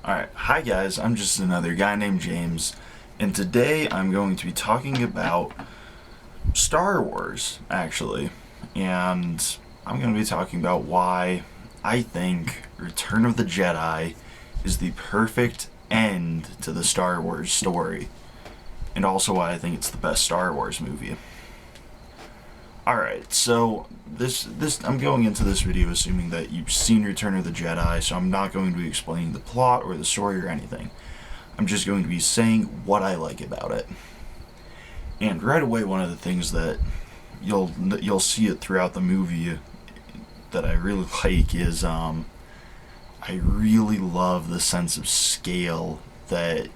Alright, hi guys, I'm just another guy named James, and today I'm going to be talking about Star Wars, actually. And I'm going to be talking about why I think Return of the Jedi is the perfect end to the Star Wars story, and also why I think it's the best Star Wars movie. Alright, so this I'm going into this video assuming that you've seen Return of the Jedi, so I'm not going to be explaining the plot or the story or anything. I'm just going to be saying what I like about it. And right away, one of the things that you'll see it throughout the movie that I really like is I really love the sense of scale that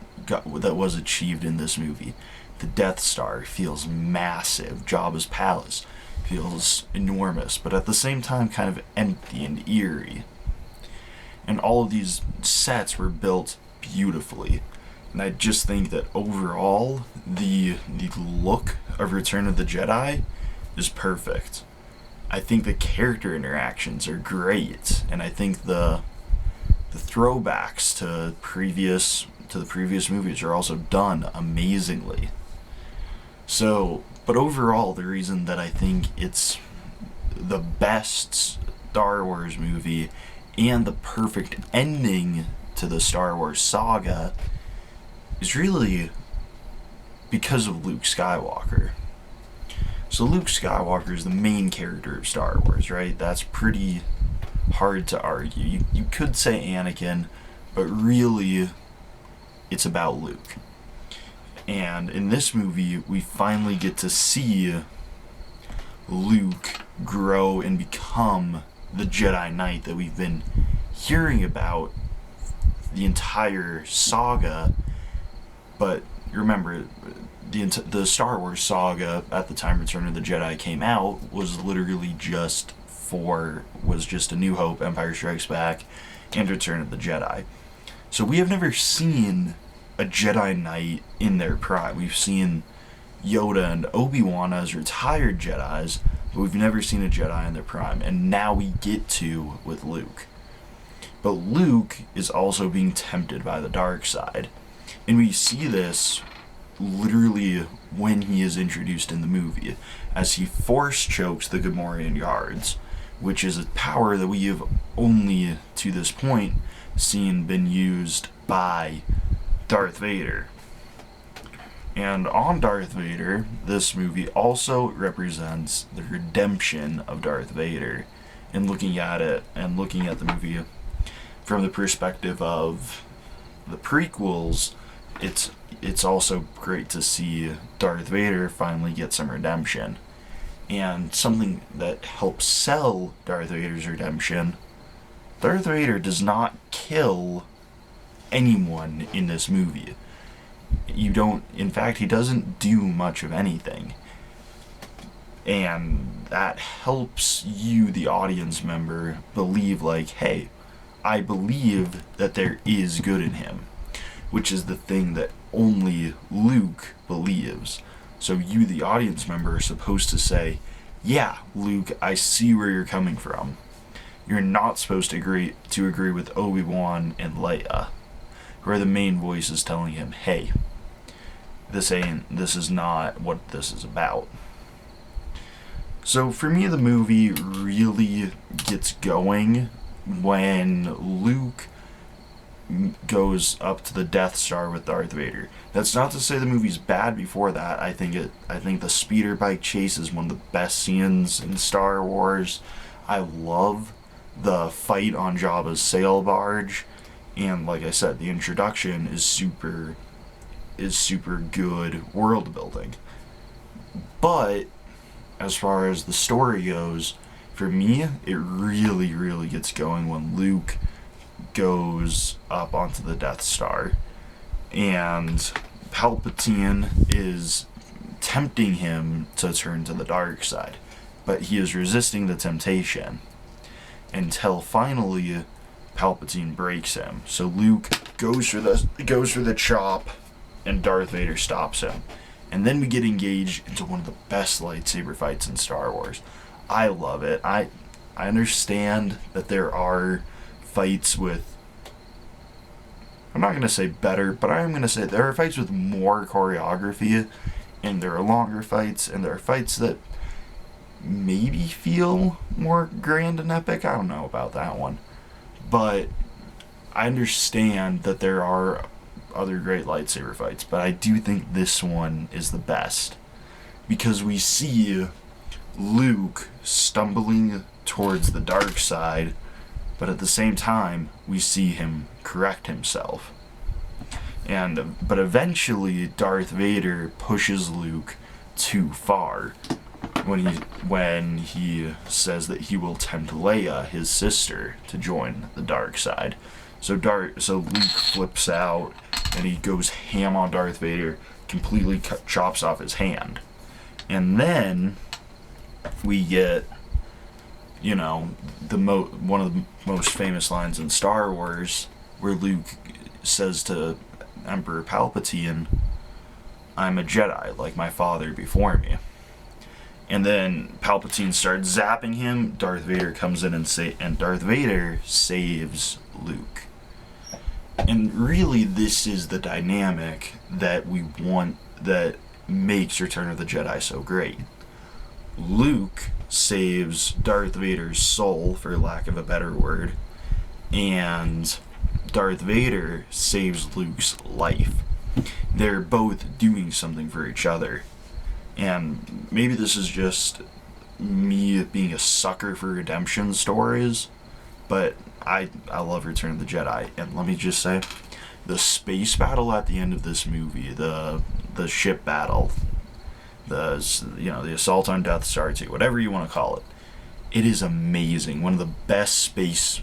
was achieved in this movie. The Death Star feels massive. Jabba's palace feels enormous, but at the same time kind of empty and eerie. And all of these sets were built beautifully. And I just think that overall, the look of Return of the Jedi is perfect. I think the character interactions are great, and I think the throwbacks to the previous movies are also done amazingly. So, but overall, the reason that I think it's the best Star Wars movie and the perfect ending to the Star Wars saga is really because of Luke Skywalker. So Luke Skywalker is the main character of Star Wars, right? That's pretty hard to argue. You could say Anakin, but really it's about Luke. And in this movie, we finally get to see Luke grow and become the Jedi Knight that we've been hearing about the entire saga. But remember, the Star Wars saga at the time Return of the Jedi came out was literally just A New Hope, Empire Strikes Back, and Return of the Jedi. So we have never seen a Jedi Knight in their prime. We've seen Yoda and Obi-Wan as retired Jedis, but we've never seen a Jedi in their prime, and now we get to with Luke. But Luke is also being tempted by the dark side, and we see this literally when he is introduced in the movie, as he force chokes the Gamorrean guards, which is a power that we have only to this point seen been used by Darth Vader. And on Darth Vader, this movie also represents the redemption of Darth Vader. And looking at the movie from the perspective of the prequels, it's also great to see Darth Vader finally get some redemption. And something that helps sell Darth Vader's redemption, Darth Vader does not kill anyone in this movie. In fact, he doesn't do much of anything. And that helps you, the audience member, believe like, hey, I believe that there is good in him, which is the thing that only Luke believes. So you, the audience member, are supposed to say, yeah, Luke, I see where you're coming from. You're not supposed to agree with Obi-Wan and Leia, who are the main voices telling him, hey, this is not what this is about. So for me, the movie really gets going when Luke goes up to the Death Star with Darth Vader. That's not to say the movie's bad before that. I think the speeder bike chase is one of the best scenes in Star Wars. I love the fight on Jabba's sail barge, and like I said, the introduction is super good world building. But as far as the story goes, for me, it really gets going when Luke goes up onto the Death Star, and Palpatine is tempting him to turn to the dark side, but he is resisting the temptation until finally Palpatine breaks him. So Luke goes for the chop, and Darth Vader stops him. And then we get engaged into one of the best lightsaber fights in Star Wars. I love it. I understand that there are fights with I'm not going to say better, but I am going to say there are fights with more choreography, and there are longer fights, and there are fights that maybe feel more grand and epic. I don't know about that one. But I understand that there are other great lightsaber fights, but I do think this one is the best. Because we see Luke stumbling towards the dark side, but at the same time, we see him correct himself. But eventually, Darth Vader pushes Luke too far when he says that he will tempt Leia, his sister, to join the dark side. So Luke flips out and he goes ham on Darth Vader, completely chops off his hand. And then we get, one of the most famous lines in Star Wars, where Luke says to Emperor Palpatine, "I'm a Jedi, like my father before me." And then Palpatine starts zapping him. Darth Vader comes in and Darth Vader saves Luke. And really, this is the dynamic that we want, that makes Return of the Jedi so great. Luke saves Darth Vader's soul, for lack of a better word, and Darth Vader saves Luke's life. They're both doing something for each other. And maybe this is just me being a sucker for redemption stories, but I love Return of the Jedi. And let me just say, the space battle at the end of this movie, the ship battle, the assault on Death Star 2, whatever you want to call it, it is amazing. One of the best space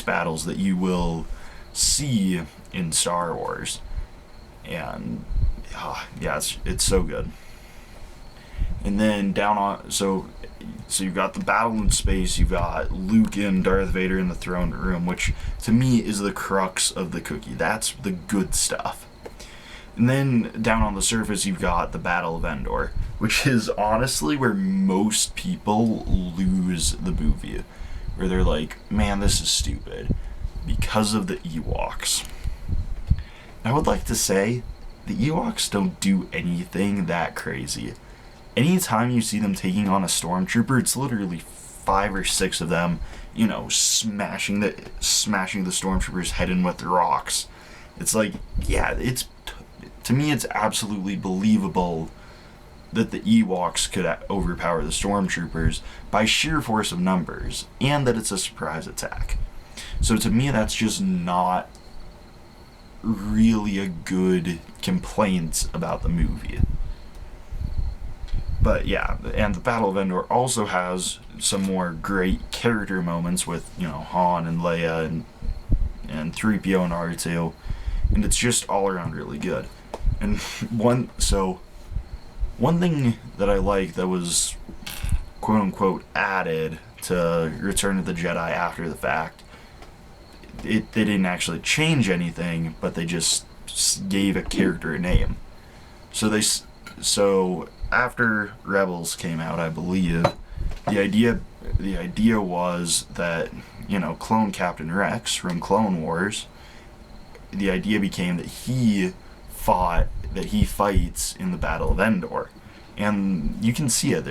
battles that you will see in Star Wars. And it's so good. And then so you've got the battle in space, you've got Luke and Darth Vader in the throne room, which to me is the crux of the cookie. That's the good stuff. And then down on the surface, you've got the Battle of Endor, which is honestly where most people lose the movie. Where they're like, man, this is stupid, because of the Ewoks. I would like to say, the Ewoks don't do anything that crazy. Anytime you see them taking on a stormtrooper, it's literally 5 or 6 of them, smashing the stormtrooper's head in with rocks. It's like, yeah, to me it's absolutely believable that the Ewoks could overpower the stormtroopers by sheer force of numbers, and that it's a surprise attack. So to me, that's just not really a good complaint about the movie. But yeah, and the Battle of Endor also has some more great character moments with, Han and Leia and 3PO and R2, and it's just all around really good. And one thing that I like that was quote unquote added to Return of the Jedi after the fact, they didn't actually change anything, but they just gave a character a name. So after Rebels came out, I believe, the idea was that, Clone Captain Rex from Clone Wars, the idea became that he fights in the Battle of Endor. And you can see it.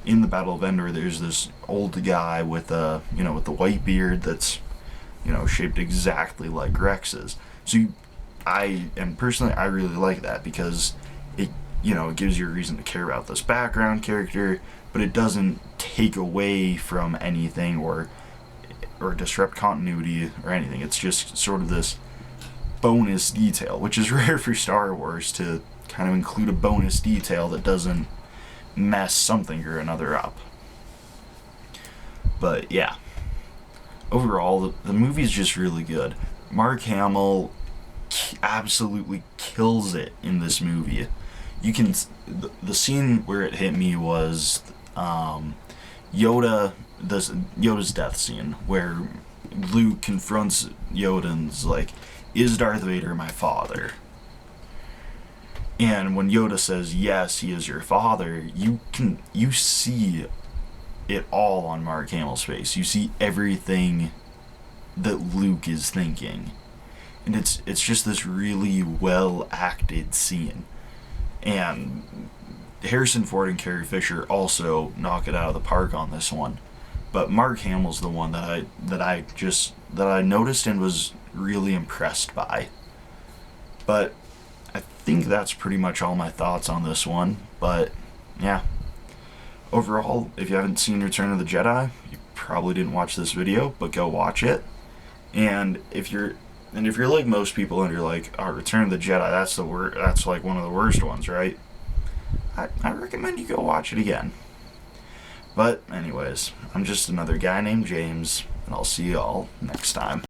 In the Battle of Endor, there's this old guy with the white beard that's, shaped exactly like Rex's. So personally, I really like that, because it gives you a reason to care about this background character, but it doesn't take away from anything or disrupt continuity or anything. It's just sort of this bonus detail, which is rare for Star Wars to kind of include a bonus detail that doesn't mess something or another up. But yeah, overall, the movie's just really good. Mark Hamill absolutely kills it in this movie. The scene where it hit me was Yoda's death scene, where Luke confronts Yoda and's like, "Is Darth Vader my father?" And when Yoda says, "Yes, he is your father," you see it all on Mark Hamill's face. You see everything that Luke is thinking. And it's just this really well acted scene. And Harrison Ford and Carrie Fisher also knock it out of the park on this one. But Mark Hamill's the one that I noticed and was really impressed by. But I think that's pretty much all my thoughts on this one. But yeah, overall, if you haven't seen Return of the Jedi, you probably didn't watch this video, but go watch it. And if you're like most people and you're like, "Oh, Return of the Jedi, that's like one of the worst ones, right?" I recommend you go watch it again. But anyways, I'm just another guy named James, and I'll see you all next time.